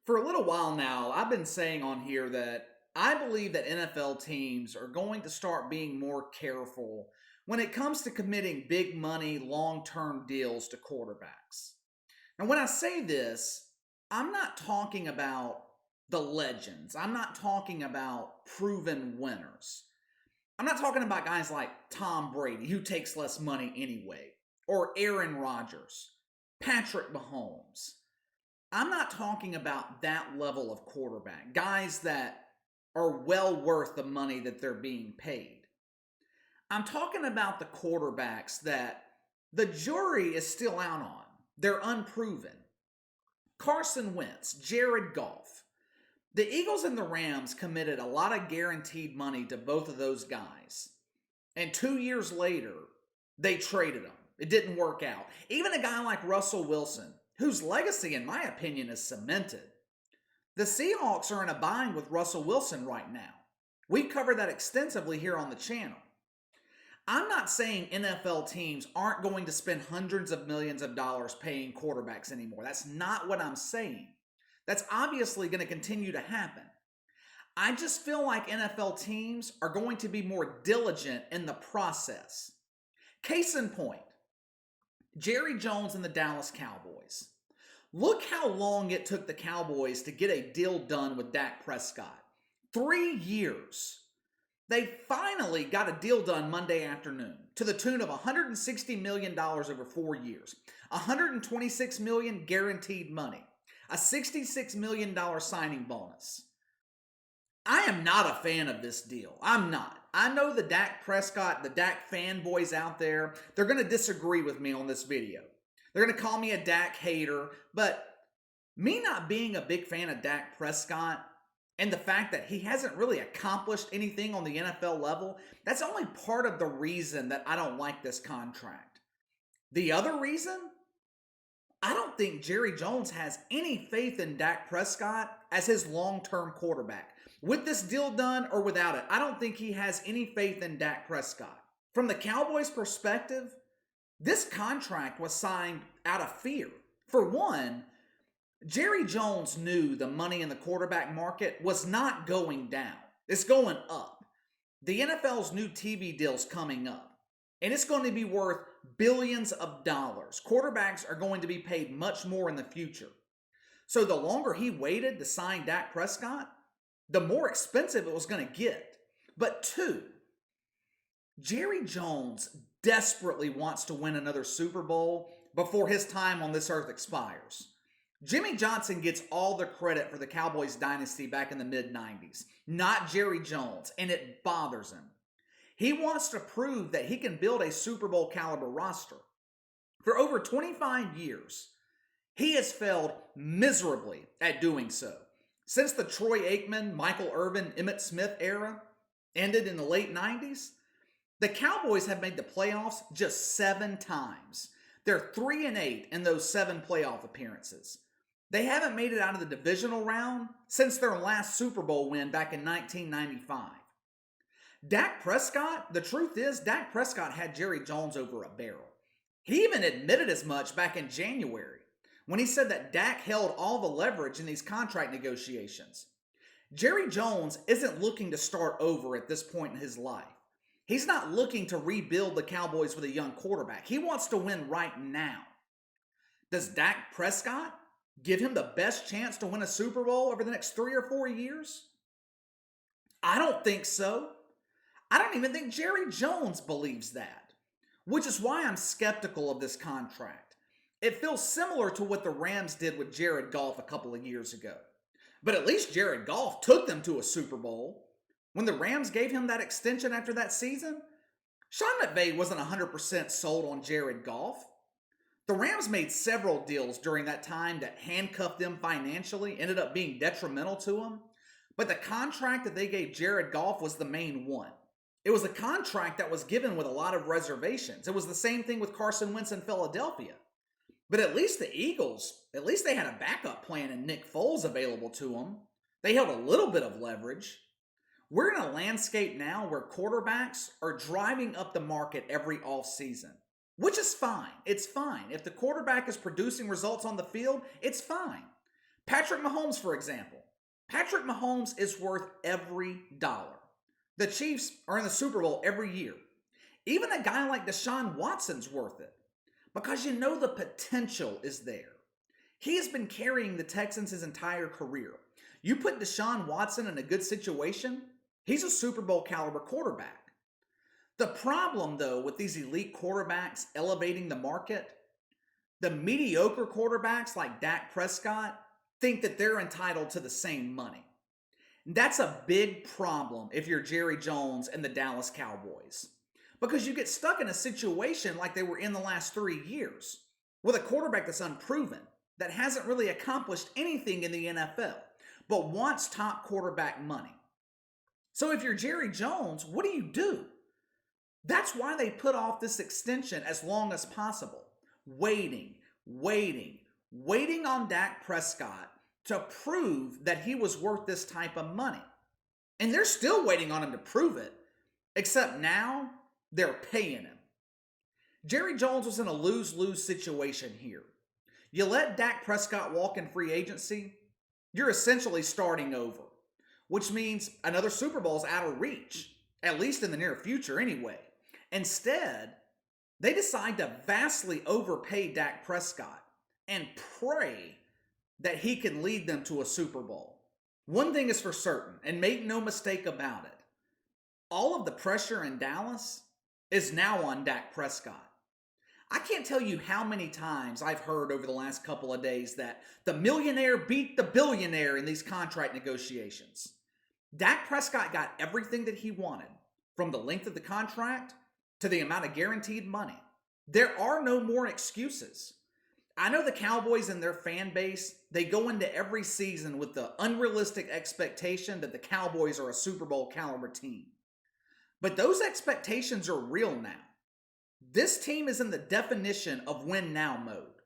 For a little while now, I've been saying on here that I believe that NFL teams are going to start being more careful when it comes to committing big money, long term deals to quarterbacks. And when I say this, I'm not talking about the legends, I'm not talking about proven winners. I'm not talking about guys like Tom Brady, who takes less money anyway, or Aaron Rodgers, Patrick Mahomes. I'm not talking about that level of quarterback, guys that are well worth the money that they're being paid. I'm talking about the quarterbacks that the jury is still out on. They're unproven. Carson Wentz, Jared Goff. The Eagles and the Rams committed a lot of guaranteed money to both of those guys. And 2 years later, they traded them. It didn't work out. Even a guy like Russell Wilson, whose legacy, in my opinion, is cemented. The Seahawks are in a bind with Russell Wilson right now. We've covered that extensively here on the channel. I'm not saying NFL teams aren't going to spend hundreds of millions of dollars paying quarterbacks anymore. That's not what I'm saying. That's obviously going to continue to happen. I just feel like NFL teams are going to be more diligent in the process. Case in point, Jerry Jones and the Dallas Cowboys. Look how long it took the Cowboys to get a deal done with Dak Prescott. 3 years. They finally got a deal done Monday afternoon to the tune of $160 million over 4 years. $126 million guaranteed money. A $66 million signing bonus. I am not a fan of this deal. I'm not. I know the Dak Prescott, the Dak fanboys out there, they're going to disagree with me on this video. They're going to call me a Dak hater, but me not being a big fan of Dak Prescott and the fact that he hasn't really accomplished anything on the NFL level, that's only part of the reason that I don't like this contract. The other reason? I don't think Jerry Jones has any faith in Dak Prescott as his long-term quarterback. With this deal done or without it, I don't think he has any faith in Dak Prescott. From the Cowboys' perspective, this contract was signed out of fear. For one, Jerry Jones knew the money in the quarterback market was not going down. It's going up. The NFL's new TV deal's coming up, and it's going to be worth billions of dollars. Quarterbacks are going to be paid much more in the future. So the longer he waited to sign Dak Prescott, the more expensive it was going to get. But two, Jerry Jones desperately wants to win another Super Bowl before his time on this earth expires. Jimmy Johnson gets all the credit for the Cowboys dynasty back in the mid-90s, not Jerry Jones, and it bothers him. He wants to prove that he can build a Super Bowl caliber roster. For over 25 years, he has failed miserably at doing so. Since the Troy Aikman, Michael Irvin, Emmitt Smith era ended in the late 90s, the Cowboys have made the playoffs just 7 times. They're 3-8 in those 7 playoff appearances. They haven't made it out of the divisional round since their last Super Bowl win back in 1995. Dak Prescott, the truth is, Dak Prescott had Jerry Jones over a barrel. He even admitted as much back in January when he said that Dak held all the leverage in these contract negotiations. Jerry Jones isn't looking to start over at this point in his life. He's not looking to rebuild the Cowboys with a young quarterback. He wants to win right now. Does Dak Prescott give him the best chance to win a Super Bowl over the next 3 or 4 years? I don't think so. I don't even think Jerry Jones believes that, which is why I'm skeptical of this contract. It feels similar to what the Rams did with Jared Goff a couple of years ago. But at least Jared Goff took them to a Super Bowl. When the Rams gave him that extension after that season, Sean McVay wasn't 100% sold on Jared Goff. The Rams made several deals during that time that handcuffed them financially, ended up being detrimental to them. But the contract that they gave Jared Goff was the main one. It was a contract that was given with a lot of reservations. It was the same thing with Carson Wentz in Philadelphia. But at least the Eagles, at least they had a backup plan and Nick Foles available to them. They held a little bit of leverage. We're in a landscape now where quarterbacks are driving up the market every offseason, which is fine. It's fine. If the quarterback is producing results on the field, it's fine. Patrick Mahomes, for example. Patrick Mahomes is worth every dollar. The Chiefs are in the Super Bowl every year. Even a guy like Deshaun Watson's worth it because you know the potential is there. He has been carrying the Texans his entire career. You put Deshaun Watson in a good situation, he's a Super Bowl caliber quarterback. The problem, though, with these elite quarterbacks elevating the market, the mediocre quarterbacks like Dak Prescott think that they're entitled to the same money. That's a big problem if you're Jerry Jones and the Dallas Cowboys. Because you get stuck in a situation like they were in the last 3 years with a quarterback that's unproven, that hasn't really accomplished anything in the NFL, but wants top quarterback money. So if you're Jerry Jones, what do? That's why they put off this extension as long as possible. Waiting on Dak Prescott to prove that he was worth this type of money. And they're still waiting on him to prove it, except now they're paying him. Jerry Jones was in a lose-lose situation here. You let Dak Prescott walk in free agency, you're essentially starting over, which means another Super Bowl's out of reach, at least in the near future anyway. Instead, they decide to vastly overpay Dak Prescott and pray that he can lead them to a Super Bowl. One thing is for certain, and make no mistake about it, all of the pressure in Dallas is now on Dak Prescott. I can't tell you how many times I've heard over the last couple of days that the millionaire beat the billionaire in these contract negotiations. Dak Prescott got everything that he wanted, from the length of the contract to the amount of guaranteed money. There are no more excuses. I know the Cowboys and their fan base, they go into every season with the unrealistic expectation that the Cowboys are a Super Bowl caliber team. But those expectations are real now. This team is in the definition of win now mode.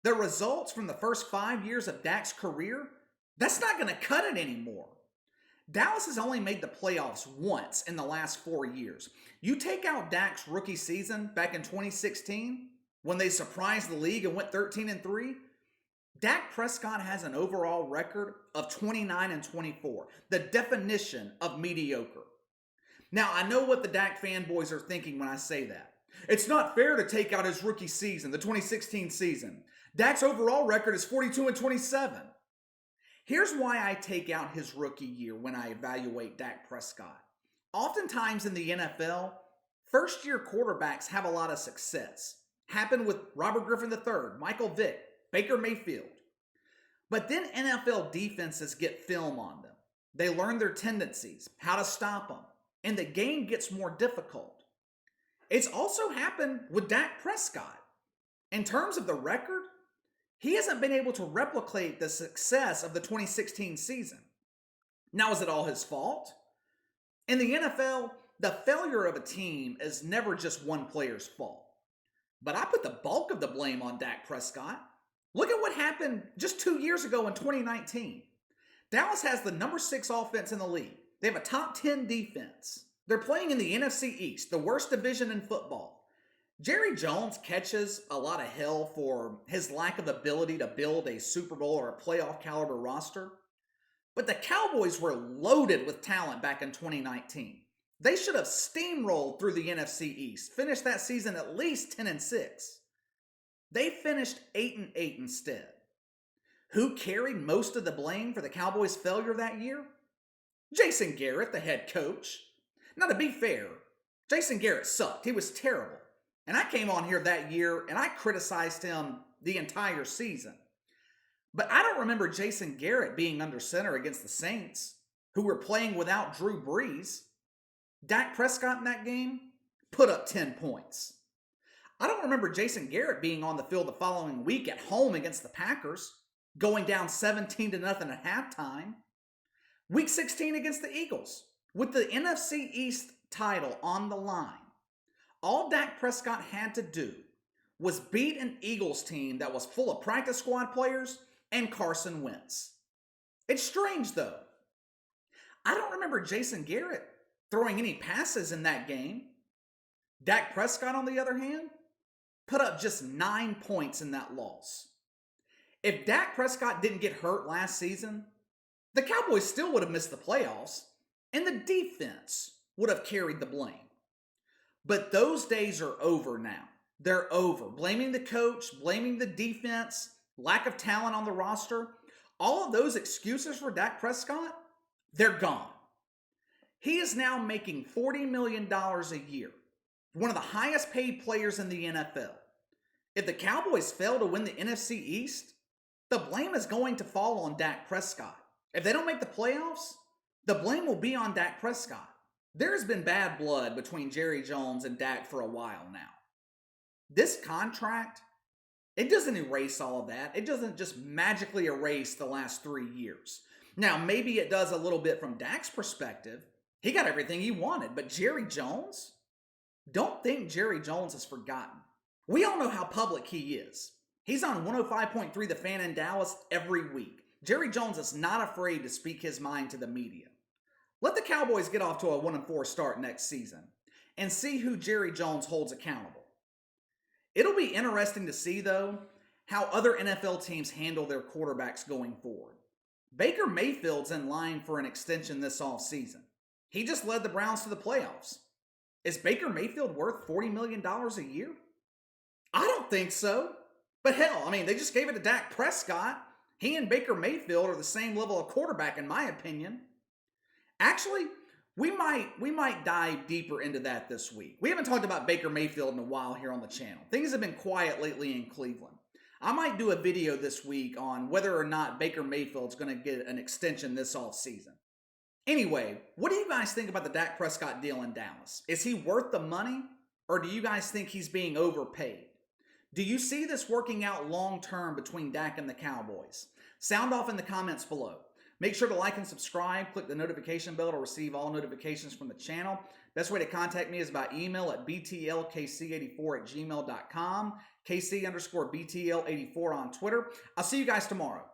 The results from the first 5 years of Dak's career, that's not going to cut it anymore. Dallas has only made the playoffs once in the last 4 years. You take out Dak's rookie season back in 2016, when they surprised the league and went 13-3, Dak Prescott has an overall record of 29-24, the definition of mediocre. Now, I know what the Dak fanboys are thinking when I say that. It's not fair to take out his rookie season, the 2016 season. Dak's overall record is 42-27. Here's why I take out his rookie year when I evaluate Dak Prescott. Oftentimes in the NFL, first-year quarterbacks have a lot of success. Happened with Robert Griffin III, Michael Vick, Baker Mayfield. But then NFL defenses get film on them. They learn their tendencies, how to stop them, and the game gets more difficult. It's also happened with Dak Prescott. In terms of the record, he hasn't been able to replicate the success of the 2016 season. Now, is it all his fault? In the NFL, the failure of a team is never just one player's fault. But I put the bulk of the blame on Dak Prescott. Look at what happened just 2 years ago in 2019. Dallas has the number 6 offense in the league. They have a top 10 defense. They're playing in the NFC East, the worst division in football. Jerry Jones catches a lot of hell for his lack of ability to build a Super Bowl or a playoff caliber roster. But the Cowboys were loaded with talent back in 2019. They should have steamrolled through the NFC East, finished that season at least 10-6. They finished 8-8 instead. Who carried most of the blame for the Cowboys' failure that year? Jason Garrett, the head coach. Now, to be fair, Jason Garrett sucked. He was terrible. And I came on here that year and I criticized him the entire season. But I don't remember Jason Garrett being under center against the Saints, who were playing without Drew Brees. Dak Prescott in that game put up 10 points. I don't remember Jason Garrett being on the field the following week at home against the Packers, going down 17-0 at halftime. Week 16 against the Eagles, with the NFC East title on the line. All Dak Prescott had to do was beat an Eagles team that was full of practice squad players and Carson Wentz. It's strange, though. I don't remember Jason Garrett throwing any passes in that game. Dak Prescott, on the other hand, put up just 9 points in that loss. If Dak Prescott didn't get hurt last season, the Cowboys still would have missed the playoffs, and the defense would have carried the blame. But those days are over now. They're over. Blaming the coach, blaming the defense, lack of talent on the roster, all of those excuses for Dak Prescott, they're gone. He is now making $40 million a year, one of the highest paid players in the NFL. If the Cowboys fail to win the NFC East, the blame is going to fall on Dak Prescott. If they don't make the playoffs, the blame will be on Dak Prescott. There's been bad blood between Jerry Jones and Dak for a while now. This contract, it doesn't erase all of that. It doesn't just magically erase the last 3 years. Now, maybe it does a little bit from Dak's perspective. He got everything he wanted, but Jerry Jones? Don't think Jerry Jones is forgotten. We all know how public he is. He's on 105.3 The Fan in Dallas every week. Jerry Jones is not afraid to speak his mind to the media. Let the Cowboys get off to a 1-4 start next season and see who Jerry Jones holds accountable. It'll be interesting to see, though, how other NFL teams handle their quarterbacks going forward. Baker Mayfield's in line for an extension this offseason. He just led the Browns to the playoffs. Is Baker Mayfield worth $40 million a year? I don't think so. But hell, they just gave it to Dak Prescott. He and Baker Mayfield are the same level of quarterback, in my opinion. Actually, we might dive deeper into that this week. We haven't talked about Baker Mayfield in a while here on the channel. Things have been quiet lately in Cleveland. I might do a video this week on whether or not Baker Mayfield's going to get an extension this offseason. Anyway, what do you guys think about the Dak Prescott deal in Dallas? Is he worth the money, or do you guys think he's being overpaid? Do you see this working out long-term between Dak and the Cowboys? Sound off in the comments below. Make sure to like and subscribe. Click the notification bell to receive all notifications from the channel. Best way to contact me is by email at btlkc84@gmail.com. KC_BTL84 on Twitter. I'll see you guys tomorrow.